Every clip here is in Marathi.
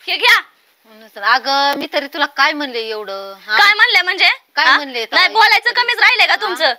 हे घ्या. अगं मी तरी तुला काय म्हणले एवढं? काय म्हणले म्हणजे? काय म्हणले? नाही बोलायचं कमीच राहिलंय का तुमचं?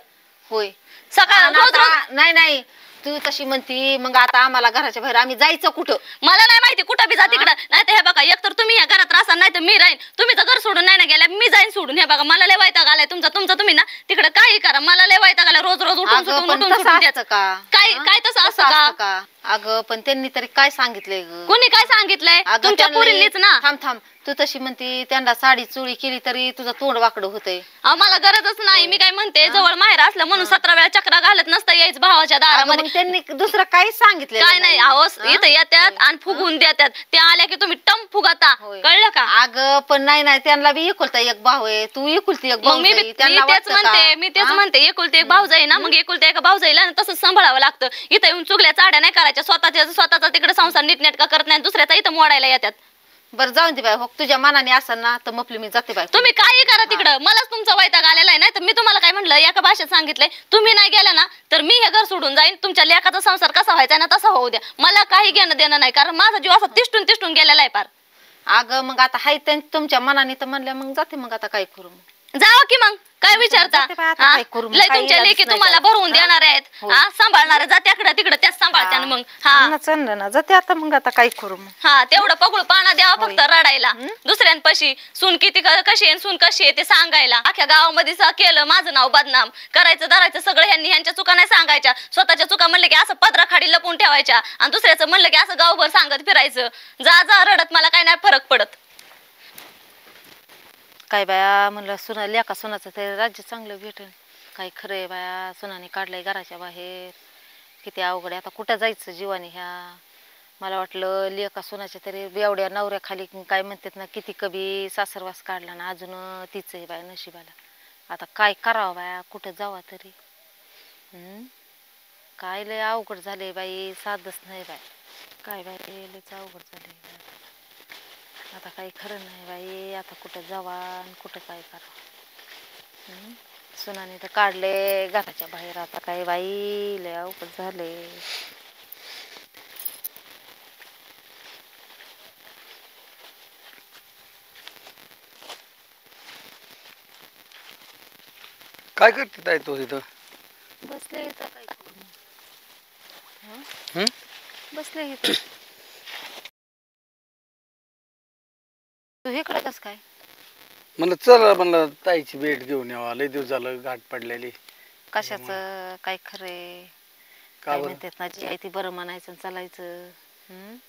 होय. सकाळ रोज रोज नाही नाही तू तशी म्हणती मग आता आम्हाला घराच्या बाहेर आम्ही जायचं कुठं? मला नाही माहिती कुठं बी जा तिकडं. नाही तर हे बघा एकतर तुम्ही या घरात राहता नाही तर मी राहीन. तुम्ही तर घर सोडून नाही ना गेल्या मी जाईन सोडून. हे बघा मला लय वैताग आलाय तुमचा तुम्ही ना तिकडे काही करा मला लय वैताग आलाय रोज रोज उठून द्यायचं का? काय तसं असं का? अगं पण त्यांनी तरी काय सांगितलंय ग? कोणी काय सांगितलंय? तुमच्या पोरींनीच ना. थांब तू तशी म्हणती त्यांना साडी चोळी केली तरी तुझं तोंड वाकडं होतंय. मला गरजच नाही. मी काय म्हणते जवळ माहेर असलं म्हणून 17 वेळा चक्रा घालत नसतं यायचं भावाच्या दारामध्ये. त्यांनी दुसरं काही सांगितलं काय नाही. अहो इथं येतात आणि फुगवून देतात. ते आल्या की तुम्ही टम फुगाता. कळलं का? अगं पण नाही त्यांना बी एकुलता एक भाऊ आहे. तू एकुलती एक भाऊ. मी तेच म्हणते एकुलते एक भाऊ जाई ना मग एकुलते एका भाऊ जाईल आणि तसंच सांभाळावं लागतं. इथं येऊन चुगल्या चाड्या नाही करायच्या. स्वतःचा तिकडे संसार नीटनेटका करत नाही दुसऱ्याचा इथं मोडायला येतात. बरं जाऊन दे बाय हो तुझ्या मनाने असेल ना तर मग मी जाते बाय. तुम्ही काही करा तिकडं. मलाच तुमचा वैताग आलेला आहे. नाही तर मी तुम्हाला काय म्हणलं एका भाषेत सांगितलंय तुम्ही नाही गेला ना तर मी हे घर सोडून जाईन. तुमच्या लेकाचा संसार कसा व्हायचा ना तसा होऊ द्या. मला काही घेणं देणं नाही कारण माझा जीव असा तिष्टून गेलेला आहे पार. अगं मग आता हाय तुमच्या मनाने तर म्हणल्या मग जाते. मग आता काय करू? जावा की मग काय विचारता? लय तुमच्या लेकी तुम्हाला भरवून देणार आहेत. सांभाळणार जात्याकडे तिकडे त्याच सांभाळत्या मग. चाललं ना जाते आता. मग आता काय करू? तेवढं पगळू पाना द्यावा फक्त रडायला दुसऱ्यांपाशी. सून किती कशी आहे सून कशी आहे ते सांगायला. अख्ख्या गावामध्ये केलं माझं नाव बदनाम करायचं धरायचं सगळं. ह्यांच्या चुका नाही सांगायच्या. स्वतःच्या चुका म्हणलं की असं पदराखाडी लपून ठेवायच्या आणि दुसऱ्याचं म्हणलं की असं गावभर सांगत फिरायचं. जा रडत मला काय नाही फरक पडत. काय बाया म्हणलं सुना लेका सुनाचं तरी राज्य चांगलं भेटेल. काय खरं आहे बाया. सुनाने काढलंय घराच्या बाहेर. किती अवघड आहे आता कुठं जायचं जीवाने ह्या. मला वाटलं लेका सुनाच्या तरी एवढ्या नवऱ्याखाली काय म्हणतात ना किती कभी सासरवास काढला ना अजून तीच आहे बाया नशिबाला. आता काय करावं बाया कुठं जावा तरी. काय लय अवघड झाले बाई. साधच नाही बाय. काय बाय लयच अवघड झाले. आता काही खरं नाही बाई. आता कुठं जावा आणि कुठं काय करावं. सुनाने तर काढले घराच्या बाहेर. आता काय बाई लय अवघड झाले. काय करते ताई तू इथं? बसले इथं काय करू? बसले इथं. तू इकडे कस काय? म्हणलं चल म्हणलं ताईची भेट घेऊन यावा. लय दिवस झालं गाठ पडलेली. कशाच काय खरे काय म्हणतात ना जी आहे ती बरं म्हणायचं चालायचं.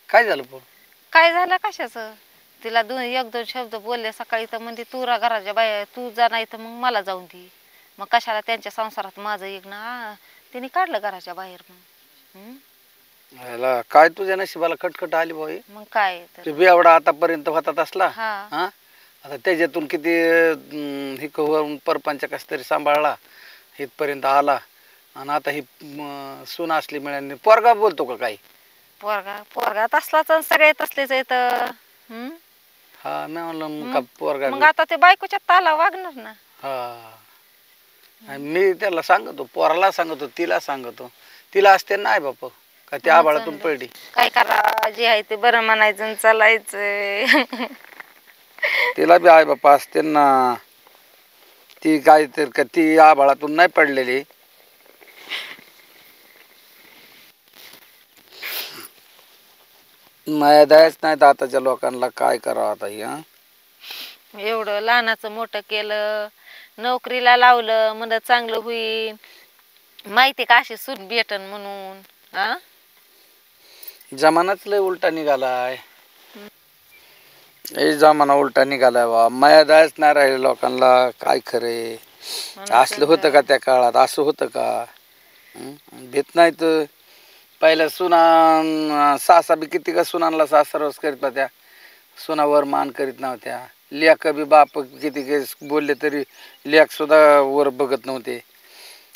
काय झालं पोर? काय झालं कशाच? तिला एक दोन शब्द बोलले सकाळी तर म्हणते तू घराच्या बाहेर तू जा नाही तर मग मला जाऊन दे. मग कशाला त्यांच्या संसारात माझं एक ना तिने काढलं घराच्या बाहेर. मग काय तुझ्या नशिबाला खटखट आली भाऊ. मग काय ते बेवडा आतापर्यंत होतात असला. हा आता त्याच्यातून किती ही परपंच कस तरी सांभाळला इथपर्यंत आला. आणि आता ही सून असली मिळाली. पोरगा बोलतो का काही? पोरगा तसलाच सगळे तसलेच येत. हा मी म्हणलं पोरगा मग आता ते बायकोच्या ताला वागणार ना. हा मी त्याला सांगतो पोराला सांगतो तिला सांगतो. तिला असते नाही बाप का त्या आबाळातून पडली. काय करा जे आहे ते बरं म्हणायचं चालायचं. तिला बी आई बापा असते ना. ती काय तर का ती आबाळातून नाही पडलेली. माया दयाच नाही आताच्या लोकांना. काय करावं आता ही. एवढं लहानाचं मोठं केलं नोकरीला लावलं म्हणत चांगलं होईल. माहिती का अशी सून भेटन म्हणून. जमानाच लय उलटा निघालाय. हे जमाना उलटा निघालाय बा. माया दयाच नाही राहिले लोकांना. काय खरे असलं होतं का त्या काळात? असं होतं का? भेट नाही तर पहिल्या सुना सासा बी किती का सुनांना सासरवास करीत होत्या. सुनावर मान करीत नव्हत्या. लेक बी बाप किती बोलले तरी लेक सुद्धा वर बघत नव्हते.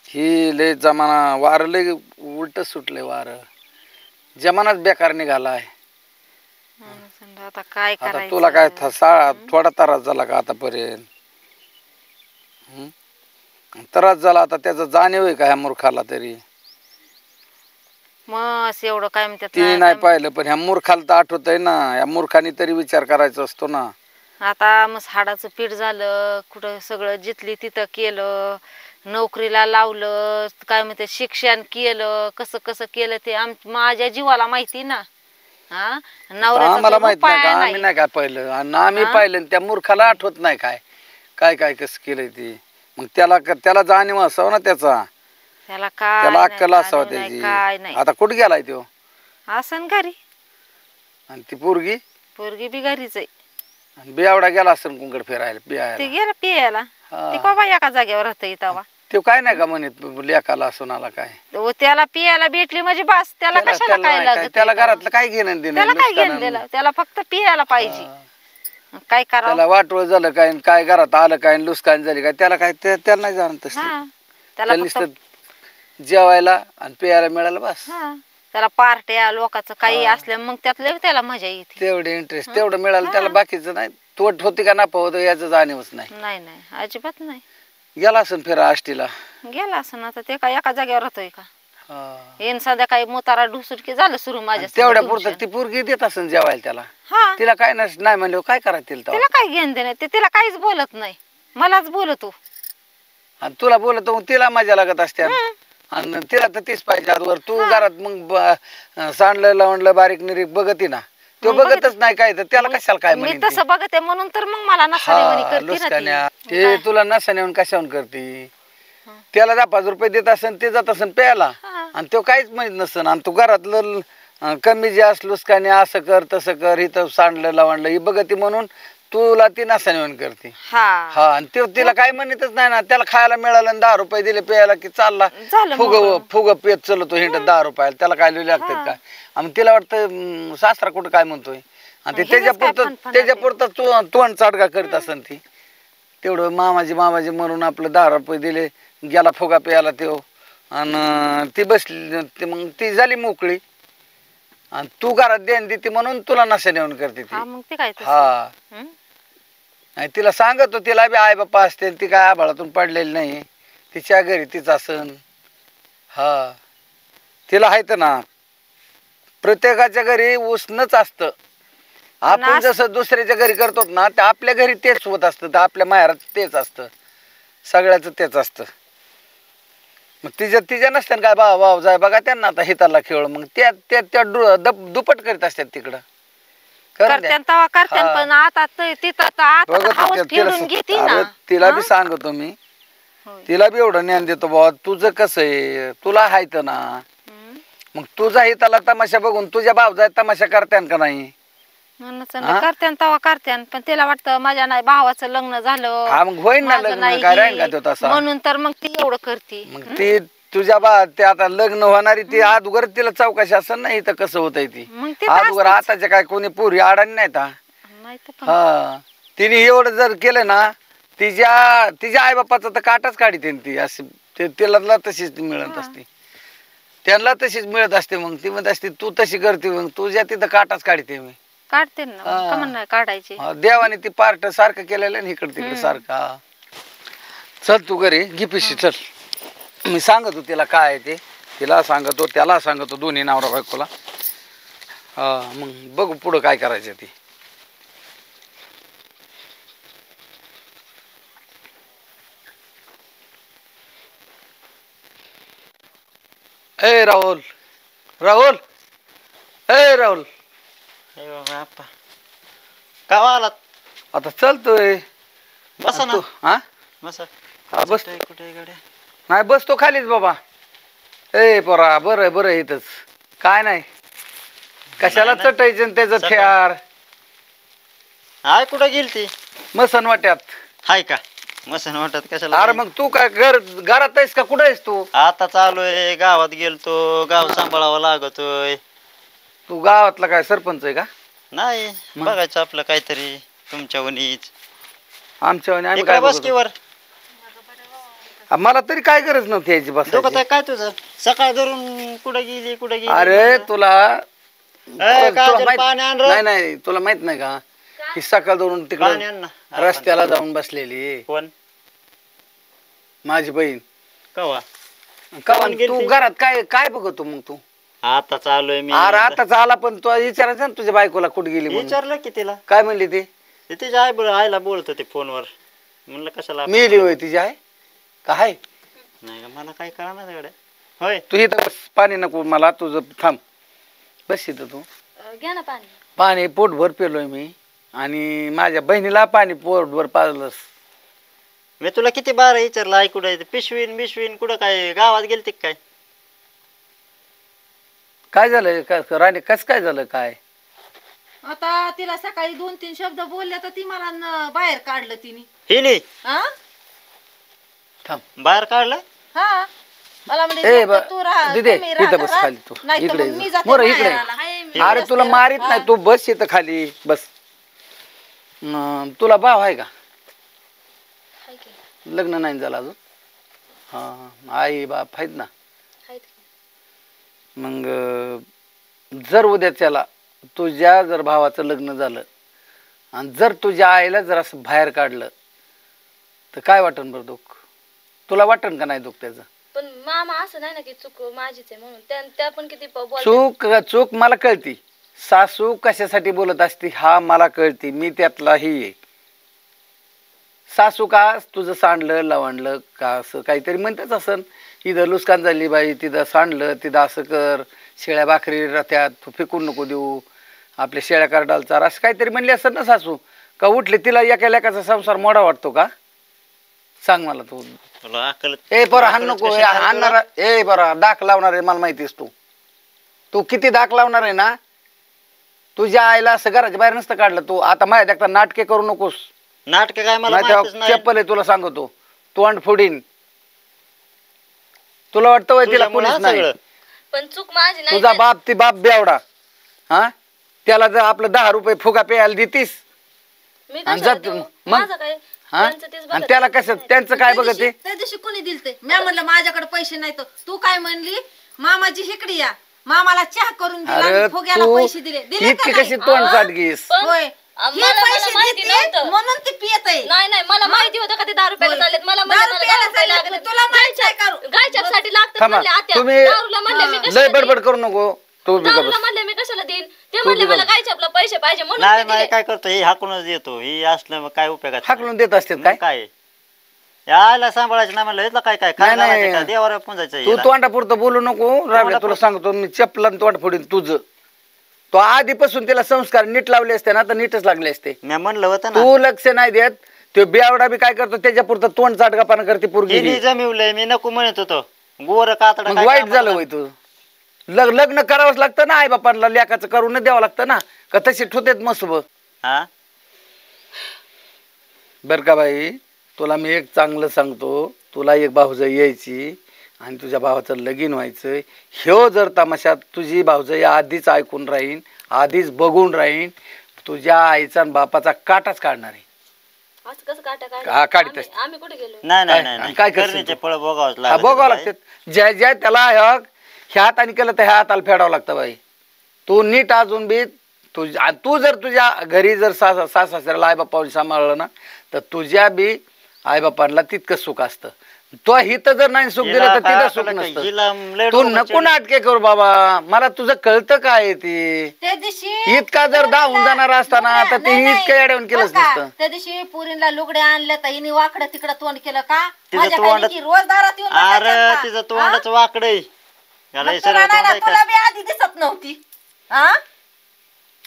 ही लय जमाना वार लय उलट सुटले. वार जमानाच बेकार निघालाय. आता काय करायचं? तुला काय थोडा त्रास झाला का आतापर्यंत? त्रास झाला आता त्याचा जाणीव आहे का ह्या मूर्खाला तरी? मग असं एवढं काय म्हणतात तिने ना, नाही पाहिलं, पण ह्या मूर्खाला तर आठवतंय ना, या मूर्खाने तरी विचार करायचा असतो ना. आता मग हाडाचं पीठ झालं, कुठं सगळं जिथली तिथं केलं, नोकरीला लावलं, काय म्हणते शिक्षण केलं, कसं कसं केलं ते माझ्या जीवाला माहिती ना. हा आता नवऱ्याचा आम्हाला तर माहित नाही का, रुपया आम्ही नाही. नाही काय पाहिलं, आणि आम्ही हा? पाहिलं आणि त्या मूर्खाला आठवत नाही काय काय काय कसं केलंय ते. मग त्याला जाणीव असावं ना त्याचा, त्याला त्याला काय नाही, अक्कल असावं जाणीव नाही, त्याची. काय नाही. आता कुठे गेलाय तो? असं घरी, आणि ती पोरगी पोरगी बी घरीच आहे. बेवडा गेला असेल कुंकड फिरायला ते पियायला. गेलं पियाला. ते हा, बाबा एका जागेवर राहतं इथं. तो काय नाही का म्हणत लेकाला सुनाला काय. त्याला पियाला भेटली म्हणजे बस, त्याला कशाला काय नाही काय, लागत त्याला घरातलं काय घेणं देणं त्याला काय घेऊन नुसकान. दिलं, त्याला फक्त पियाला पाहिजे. काय करावं. त्याला वाटवळ झालं काय आणि काय घरात आलं काय आणि लुसकान झाली काय, त्याला काय त्याला नाही जाणत तसलं. हा त्याला त्याला फक्त नुसतं जेवायला आणि प्यायला मिळालं बस. हा त्याला पार्ट्या लोकांचं काही असलं मग त्यातले त्याला मजा येते. तेवढे इंटरेस्ट तेवढं मिळालं त्याला, बाकीचं नाही. तोट होती का नफा होतो याचं जाणीवच नाही. नाही नाही अजिबात नाही. गेला असेल फिरा आष्टीला. गेला असं ना, तर ते काय एका जागेवर राहतोय का. हा. येईन संध्याकाळी मोतारा ढुसून की झालं सुरू माझ्या तेवढ्या संग पुरतं ढुंशन. ती पोरगी देत असेल जेवायला त्याला. हा तिला काय नाही म्हणलं काय करायचं तिला तेव्हा? तिला काय घेऊन देणं, ते तिला काहीच बोलत नाही, मलाच बोलतो. आणि तुला बोलत मग तिला मजा लागत असते. आणि तिला तर तीच पाहिजे आजवर. तू घरात मग सांडलं लावणलं बारीक निरीक बघती ना, तो मग बघतच नाही काय, तर त्याला कशाला काय मी म्हणेन ती? तसं बघते म्हणून तर मग मला नसाने म्हणी हा, करते लुसकान्या. ना ते ती. तुला नसाने येऊन कशाहून करते. त्याला 10-5 रुपये देत असेल, ते जात असेल प्यायला, हा. आणि तो काहीच माहित नसेल. आणि तू घरातलं कमी जास्त लुसकाने असं कर तसं कर, इथं सांडलं लावणलं ही बघती म्हणून तुला ती नसाने येऊन करते. हा हा, आणि ते तिला काय म्हणतच नाही ना. त्याला खायला मिळालं आणि 10 रुपये दिले प्यायला की चालला झालं फुग पेत चलतो हिंडत 10 रुपयाला. त्याला काय लिहिले लागतात काय. आणि तिला वाटतं सासरा कुठं काय म्हणतोय, आणि ते हेच काय त्याच्यापुरतं फणफणाट तू तोंड चाटका करीत असन ती. तेवढं मामाजी म्हणून आपलं 10 रुपये दिले, गेला फुगा प्यायला तो, आणि ती बसली मग ती झाली मोकळी. आणि तू घरात देण देते म्हणून तुला नशा येऊन करते ती. हा मग ते काय तसं. हा, हं? नाही तिला सांगतो, तिला बी आई बाप्पा असते, ती काय आभाळातून पडलेली नाही, तिच्या घरी तिचा सण. हा, तिला आहे तर ना, प्रत्येकाच्या घरी उसनच असतं. आपण जसं दुसऱ्याच्या घरी करतो ना, ते आपल्या घरी तेच होत असतं, तर आपल्या माहेरात तेच असतं, सगळ्याचं तेच असतं. मग तिच्या नसत्या काय भाव जाय बघा त्यांना आता हिताला खेळ, मग त्या दुपट करीत असतात तिकडं. करत्यान तवा करत्यान, पण आता तिथं तर आता हाऊस फेडून घेते ना. तिला बी सांगतो मी, होय. तिला बी एवढं ज्ञान देतो बाबा, तुझं कसं आहे तुला हायत ना. हं? मग तुझा हिताला तमाशा बघून तुझ्या भावजाय तमाशा करत्यान का नाही? म्हणून करत्यान तवा करत्यान, पण तिला वाटतं माझ्या नाही भावाचं लग्न झालं, हा, मग होईन ना माझं लग्न, नाही काय हे. राहील का तो तसा. म्हणून तर मग ती एवढं करते. मग ती तुझ्या ते आता लग्न होणारी ती अगोदर तिला चौकशी असं नाही तर कसं होतंय ती मग ते अगोदर. आताच्या काय कोणी पोरी अडाणी नाहीत. नाही तर पण. हा, तिने एवढं जर केलं ना, तिच्या आई बापाचा तर काटाच काढते ती. अशी तिला तशीच मिळत असते, त्यांना तशीच मिळत असते. मग ती म्हणत असते तू तशी करते, मग तुझ्या तिथं काटाच काढते मी. काढते ना, का म्हणणार काढायचे. देवाने ती पार्ट सारखं केलेलं ना, इकडे तिकडे सारखा. चल तू घरी घे पिशी, चल. मी सांगतो तिला काय आहे ते, तिला सांगतो त्याला सांगतो, दोन्ही नवरा बायकोला. हा, मग बघू पुढं काय करायचं ती. ए राहुल, राहुल, ए राहुल, का आलात? आता चलतोय. बसा ना. तू हा बसा. हा, बस. कुठे गाड्या? नाही बसतो खालीच बाबा. ए पोरा, बरं इथंच काय नाही, कशाला नाही, नाही. चटायचं त्याचं चटाय. थ्यार. हाय कुठं गेलती? मसन वाट्यात. हाय का मसन वाटत कशाला? अरे मग तू काय घरात आहेस का कुठं आहेस तू? आता चालूय, गावात गेलतो, गाव सांभाळावा लागतोय. तू गावातला काय सरपंच आहे का? नाही, मग? बघायचं आपलं काहीतरी तुमच्या वनीच. आमच्या आम्ही इकडे काय बस बघतो? की वर. मला तरी काय गरज नव्हती याची डोकं बसायची. आहे काय तुझं? सकाळ धरून कुठं गेली अरे तुला काजल, माहित पाणी आण रे. नाही तुला माहित नाही का की सकाळ धरून पाणी तिकडे आण ना. रस्त्याला जाऊन बसलेली कोण? माझी बहीण. कवा? का कोण तू गेलती? घरात काय काय बघतो मग तू? आता चालूय मी अरे आताच आला पण तू विचारायचं ना तुझ्या बायकोला कुठे गेली म्हणून. विचारलं की तिला काय म्हणली ती? ते तिच्या आईला बोलत होते फोनवर. म्हणलं कशाला आपण मेली होय तिची आहे काय? नाही का मला काय कळणार एवढं. होय तू इथं बस, पाणी नको मला, तुझं थांब बस इथं तू. घ्या ना पाणी. पाणी पोटभर पेलोय मी आणि माझ्या बहिणीला पाणी पोटभर पाजलंस. मी तुला किती बारा विचारलं ऐकू पिशवीन बिशवीन कुठं काय गावात गेलते काय? काय झालं राणी कस काय झालं काय? आता तिला सकाळी 2-3 शब्द बोलले तर ती मला बाहेर काढलं तिने. हिने हा थांब बाहेर काढलं. हा मला ए म्हणजे ब- तू राहा, दिदे, तुम्ही राहा इथं बस घरात. खाली तू. नाहीतर इकडे मग मी ये. जाते बरं, इकडे. माहेराला. हाय मी. अरे तुला मारित नाही, तू बस इथं खाली बस. तुला भाव आहे का? हाय की. लग्न नाही झालं अजून? हा आई बाप आहेत ना. हायत की. मग जर उद्याच्याला तुझ्या जर भावाचं लग्न झालं आणि जर तुझ्या आईला जर असं बाहेर काढलं तर काय वाटन बरं दुःख? तुला वाटन का नाही दुःख त्याचं? पण मामा असं नाही ना की चूक माझीच आहे म्हणून त्या पण किती बोलतात. चूक मला कळती. सासू कशासाठी बोलत असती हा मला कळती, मी त्यातलाही आहे. सासू का तुझं सांडलं लवणलं का असं काहीतरी म्हणतेच असन. इथं लुस्कान झाली बाई, तिथं सांडलं, तिथं असं कर, शेळ्या भाकरी राहत्यात, तू फेकून नको देऊ, आपल्या शेळ्या करडाल चार, असं काहीतरी म्हणली असेल ना सासू. का उठली तिला एका लेकाचा संसार मोडा वाटतो का? सांग मला तू. तुला अक्कल ए बरं हाण नको, हाणणार ए बरं दाख लावणार आहे मला माहितीस तू किती दाख लावणार आहे ना. तुझ्या आईला असं घराच्या बाहेर नसतं काढलं तू. आता माझ्या देखता नाटके करू नकोस. नाटक काय मला नाही माहितीच नाही. चप्पल आहे तुला सांगतो, तोंड फोडीन. तुला वाटतं वय तिला तुझ्यामुळं कोणीच नाही? सगळं. पण चूक माझी नाही. तुझा बाप ती बाप बेवडा. हा त्याला जर आपलं 10 रुपये फुगा प्यायला देतीस मी आणि कशाला जात देऊ? मग माझं काय हा त्यांचं तेच आणि बघत त्याला आहे. कसं त्यांचं काय बघत ते? त्या दिवशी कोणी दिलते? मी म्हणलं माझ्याकडे पैसे नाही तर तू काय म्हणली? मामाची हिकडी या, मामाला चहा करून दिला अरे आणि फुग्याला तू पैसे दिले का इतकी नाही? कशी तोंड साडगीस? पण होय. हे मला पैसे माहिती देते नव्हतं. म्हणून ती पियत आहे. नाही मला माहिती होतं का ते 10 रुपयाला होय. चाललेत. मला 10 म्हणलं मला रुपयाला 10 रुपये चाललेत, लागले. तुला माहित आहे का? गायच्यासाठी लागतात थांबा म्हणले आत्या. तुम्ही दारूला म्हणले मी लय कशाला बडबड देईन? करू नको. तू बी दारूला बस. म्हणले मी कशाला देईन? ते तू म्हणले बी मला गप्प. गायचे आपलं पैसे पाहिजे म्हणून नाही मी नाही दिले. काय करतो हे हाकूनच देतो. ही असलं मग काय उपयोगात नाही. हाकलून देत असतात काय? मग काय यायला सांभाळायचं नाही म्हणलं इथलं काय काय नाही, काय नाही. का देवावर पुंजायचं तू हिला. तोंडापुरतं बोलू नको राबड्या. तुला सांगतो मी चपला तोंड फोडीन तुझं. तो आधीपासून तिला संस्कार नीट लावले असते ना तर नीटच लागले असते. मी म्हणलं होतं ना तू लक्ष नाही देत. तो बेवडा बी काय करतो त्याच्यापुरतं तोंड चाटगापाना करते पोरगी हिने ही. जमिवलंय मी नको म्हणत होतो. गोर कातडा मग काय वाईट कामाला झालं होय तू. लग्न करावंच लागतं ना आई बापांना, लेकाचं करून द्यावं लागतं ना. का तशी ठोतेत मस्त हा बर का बाई. तुला मी एक चांगलं सांगतो, तुला एक भाऊजाई यायची आणि तुझ्या भावाचं लगीन व्हायचं. ह्यो जर तमाशात तुझी भाऊजाई आधीच ऐकून राहीन, आधीच बघून राहीन, तुझ्या आईचा आणि बापाचा काटाच काढणार आहे. असं कसं काटा हा, काढीत काढ? असते. आम्ही कुठे गेलो? नाही नाही काय- नाही काय करशील करण्याचे तू? फळ भोगावंच हा लागतं बघावं बाई. लागतात. ज्या त्याला ह्या हाताने केलं तर ह्या हाताला फेडावं लागतं बाई. तू नीट अजून बी तू जर तुझ्या घरी जर सासऱ्याला आईबापावर सांभाळलं ना तर तुझ्या बी आईबापांना तितकं सुख असतं. तो हिथं जर नाही सुख दिलं तर हिला तिथं काय सुख कळलं नसतं. हिला लय तू डोकं नको चिडलं. नाटके करू बाबा. मला तुझं कळतं काय ते. त्या दिवशी इतका जर दाहून जाणार असताना तर ते इतकं येड्यावून केलंच बरं का? नसतं. त्या दिवशी पुरीला लुगडे आणले तर हिने वाकडं तिकडं तोंड केलं का? तिचं माझ्या तोंड- काही की रोज दारात येऊन अरे बसायचं का? तिचं हा? तोंडाचं वाकडय याला मग सरळ तुला नाही तोंड ना, आहे का? तुला बी आधी दिसत नव्हती. हा?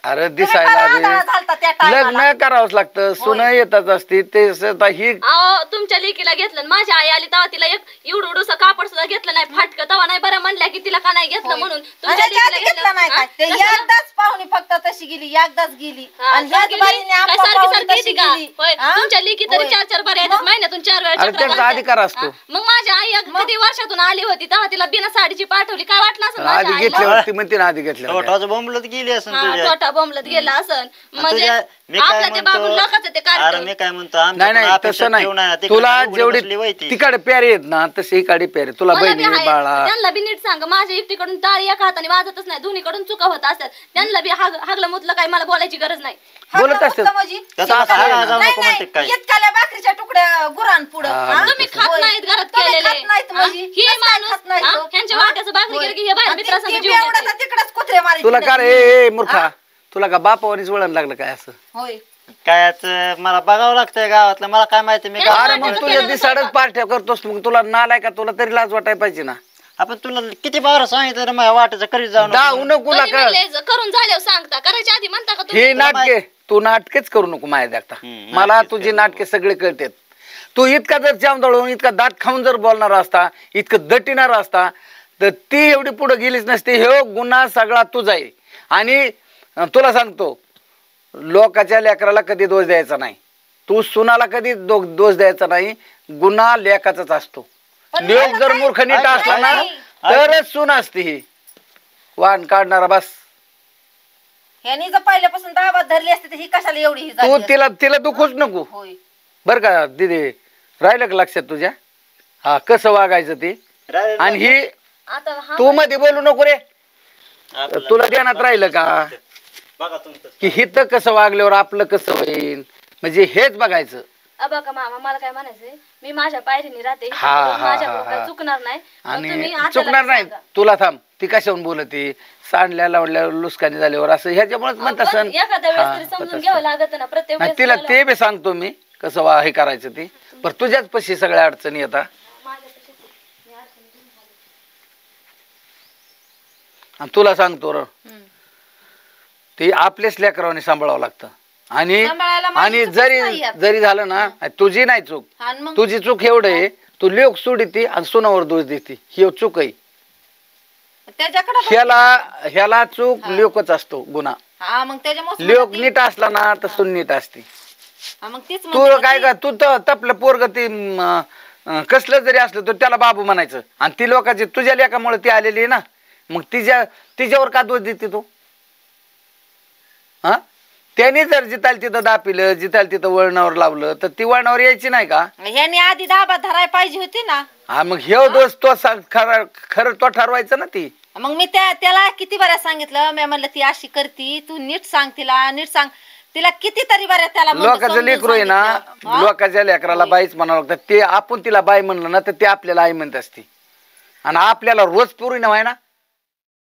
अरे तुम्ही दिसायला फार बी आंधळा झालता त्या टायमाला. लग्न करावंच लागतं. सुन येतच असती ते ही अहो तुमच्या लेकीला घेतलं आणि माझी आई आली तेव्हा तिला एक एवढं कापड सुद्धा घेतलं नाही. फाटकं तेव्हा नाही बरं म्हणल्या की तिला का नाही घेतलं म्हणून. आणि तुमच्या ह्याच्या आधी लेकीला घेतला नाही हा? काय? ते कशाला? एकदाच पाहुणी फक्त तशी गेली, एकदाच गेली. हा, आणि ह्याच गेली? बारीने काय आम्हा सारखी पाहुणी सारखी तशी येते का? गेली. होय, हा? तुमच्या लेकी तरी होय. 4-4 बार येतात महिन्यातून 4 वेळा अरे चक्रा त्यांचा घालतात. अधिकार असतो. हा? मग माझी आई कधी वर्षातून आली होती तेव्हा तिला बिना साडीची पाठवली. काय वाटलं असं माझ्या आधी आईला? घेतल्यावरती म्हणते ना आधी घेतल्यावर तोटाचं बोंबलत गेली असं हा, तुझ्या छोटा बोंबलत गेला असं. म्हणजे तुझ्या- मी काय आपलं ते बाबू म्हणतो लोकांचं ते अरे काढतं. मी काय म्हणतो नाही आमच्या नाही अपेक्षा तसं ठेवू नाही. तिकडे तुला उघडी जेवढी बसली वय ती. तिकडे प्यारे आहेत ना तशी इकडे प्यारे. तुला मला बी बहिणी आहे. बाळा त्यांना बी नीट सांग. माझ्या एकटीकडून टाळी एका हाताने वाजतच नाही, दोन्हीकडून चुका होत असतात. त्यांना बी हागलं मुतलं काय मला बोलायची गरज नाही. बोलत हागलं असतात. मुतलं म्हणजे? त्याचा सासू काय आहे ना. आजार नाही, नको म्हणते नाही. काय इतकाल्या भाकरीच्या तुकड्या एवढ्या गुरान पुढं हा, हा? तुम्ही खात होय. नाहीत घरात तुम्ही केलेले खात नाहीत म्हणजे? हे कसं काय माणूस खात नाहीत हा? तो? ह्यांच्या हा? वाट्याचं भाकरी होय. केलं की हे बाहेर आणि मित्रासंग ती जीव एवढा देते. तर तिकडंच कुत्रे मारीत तुला का नाही. रे मूर्खा तुला का बापावरीच वळण लागलं काय असं होय कायच मला बघावं लागतंय गावातलं, मला काय माहिती मी अरे अरे गावात मग वाटतं तुझ्या केलं दिसाडच पार्ट्या करतोस मग तुला नालाय का तुला तरी लाज वाटायला पाहिजे ना आपण तुला किती बार सांगितलं रे माझ्या वाटेचं करीत जाऊ नको दाऊ म्हणून. नको कधी का म्हणले करून झाल्यावर सांगता करायच्या आधी म्हणता का तुम्ही हे नाटके तू नाटकेच करू नको माझ्या देखता हम्म, मला नाटकेच तुझी करू नाटके सगळे कळतात तू इतका जर चावदळून इतका दात खाऊन जर बोलणार असता इतकं दटिणार असता तर ती एवढी पुढे गेलीच नसती हे गुन्हा सगळा तुझा आहे आणि तुला सांगतो लोकाच्या लेकराला कधी दोष द्यायचा नाही तू सुनाला कधी दोष द्यायचा नाही गुन्हा लेकाचाच असतो पण लोक आता जर काय- मूर्ख नीट ऐक- असला ना ऐक- तरच सून असते ही वाण काढणारा बस ह्यानी जर पहिल्यापासून दाबात धरली असते तर ही कशाला एवढी ही तू झाली असती? तिला दुखूच नको होय बर का दीदी राहिलं का लक्षात तुझ्या हा कसं वागायचं ते राहिलं आणि ही आता हा तू मध्ये बोलू नको रे आपलं- तुला ध्यानात राहिलं का बघा तुमचं की हिथं कसं वागल्यावर आपलं कसं होईल म्हणजे हेच बघायचं का मामा मला काय म्हणायचंय मी माझ्या पायरीने राहते हा, हा, माझ्याकडून हा, काय हा. चुकणार नाही पण तुम्ही आणि आत्याला चुकणार नाही सांगा. तुला थांब ती कशाहून बोलती सांडल्या लावल्यावर लुसकानी झाल्यावर असं ह्याच्यामुळेच म्हणत पण असन एखाद्या वेळेस तरी समजून घ्यावं लागत ना प्रत्येक नाही वेळेस तिला बोलावं. ते बी सांगतो मी कसं हे करायचं ते पण तुझ्याच पशी सगळ्या अडचणी येतात आणि तुला सांगतो र ते आपल्याच लेकरावाने सांभाळावं लागतं आणि सांभाळायला माझी आणि चूकच जरी नाही यात. जरी झालं ना तुझी नाही चूक आणि मग तुझी चूक एवढं आहे तू लोक सोडती आणि सुनावर दोष देते ही चूक आहे त्याच्याकडे ह्याला चूक लोकच असतो गुन्हा हा मग त्याच्यामुळे लोक नीट असला ना तर सून नीट असते मग तीच तू काय का तू तर तपलं पोरग ते कसलं जरी असलं तर त्याला बाबू म्हणायचं आणि ती लोकांची तुझ्या लेकामुळे ती आलेली आहे ना मग तिच्यावर का दोष देते तू हा त्याने जर जितायला तिथं दापिलं जितायला तिथं वळणावर लावलं तर ती वळणावर यायची नाही का ह्याने आधी दाबा धरायला पाहिजे होती ना हा मग हे दोष तो खरं तो ठरवायचा ना ती मग मी त्याला किती बऱ्या सांगितलं मी म्हणलं ती अशी करती तू नीट सांग तिला नीट सांग तिला कितीतरी बऱ्या त्याला म्हणलं, लोकांचं समजून लेकरू आहे ना सांगितलं. हा? लोकांच्या लेकराला बाईच म्हणावं लागतं ते आपण तिला बाई म्हणलं ना तर ते आपल्याला आई म्हणत असते आणि आपल्याला रोज पुरी नव्हे ना